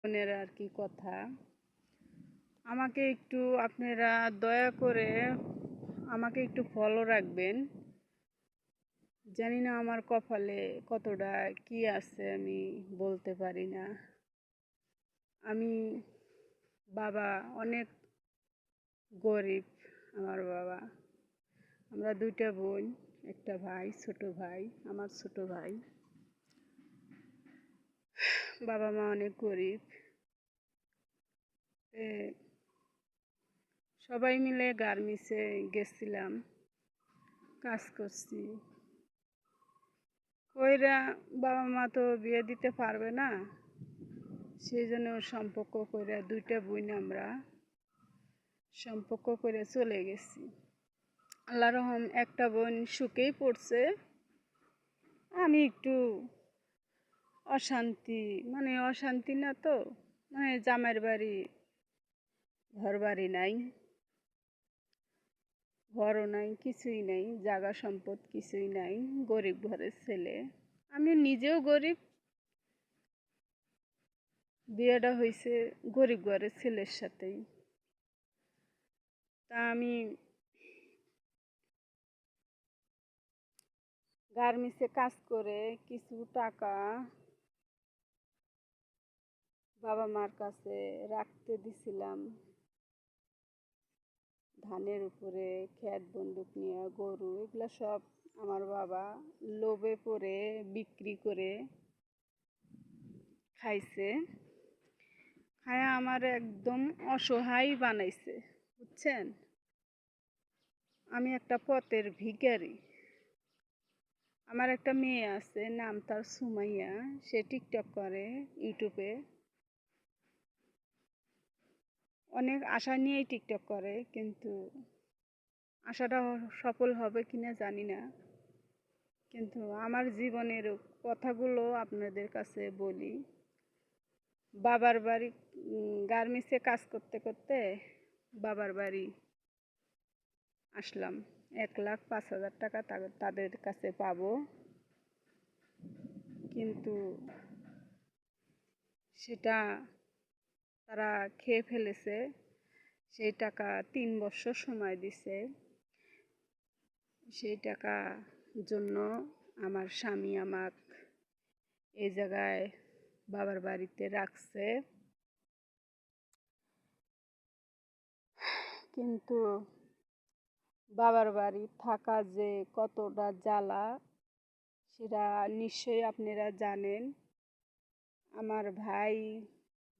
বোনের আর কি কথা, আমাকে একটু আপনারা দয়া করে আমাকে একটু ফলো রাখবেন। জানি না আমার কপালে কতটা কি আছে আমি বলতে পারি না। আমি বাবা অনেক গরিব। আমার বাবা, আমরা দুইটা বোন, একটা ভাই, ছোট ভাই, আমার ছোট ভাই। বাবা মা অনেক গরিব। সবাই মিলে গার্মেন্টসে গেছিলাম, কাজ করছি। কইরা বাবা মা তো বিয়ে দিতে পারবে না, সেই জন্য সম্পর্ক কইরা দুইটা বোন আমরা সম্পর্ক করে চলে গেছি। আল্লাহ রহম, একটা বোন সুখেই পড়ছে। আমি একটু অশান্তি, মানে অশান্তি না তো, মানে জামাইয়ের বাড়ি, ঘর বাড়ি নাই, ঘরও নাই, কিছুই নাই, জাগা সম্পদ কিছুই নাই, গরিব ঘরের ছেলে। আমি নিজেও গরিব, বিয়েটা হয়েছে গরিব ঘরের ছেলের সাথেই। তা আমি গার্মেন্টসে কাজ করে কিছু টাকা বাবা মার কাছে রাখতে দিছিলাম। ধানের উপরে ক্ষেত বন্দুক নিয়ে গরু, এগুলো সব আমার বাবা লোভে পড়ে বিক্রি করে খাইছে। খায়া আমার একদম অসহায় বানাইছে, বুঝছেন। আমি একটা পথের ভিখারি। আমার একটা মেয়ে আছে, নাম তার সুমাইয়া। সে টিকটক করে ইউটিউবে। অনেক আশা নিয়েই টিকটক করে, কিন্তু আশাটা সফল হবে কিনা জানি না। কিন্তু আমার জীবনের কথাগুলো আপনাদের কাছে বলি। বাবার বাড়ি গার্মেন্টসে কাজ করতে করতে বাবার বাড়ি আসলাম। 1,05,000 টাকা তাদের কাছে পাবো, কিন্তু সেটা তারা খেয়ে ফেলেছে। সেই টাকা 3 বছর সময় দিছে। সেই টাকা জন্য আমার স্বামী আমাক এই জায়গায় বাবার বাড়িতে রাখছে। কিন্তু বাবার বাড়ি থাকা যে কতটা জ্বালা, সেটা নিশ্চয়ই আপনারা জানেন। আমার ভাই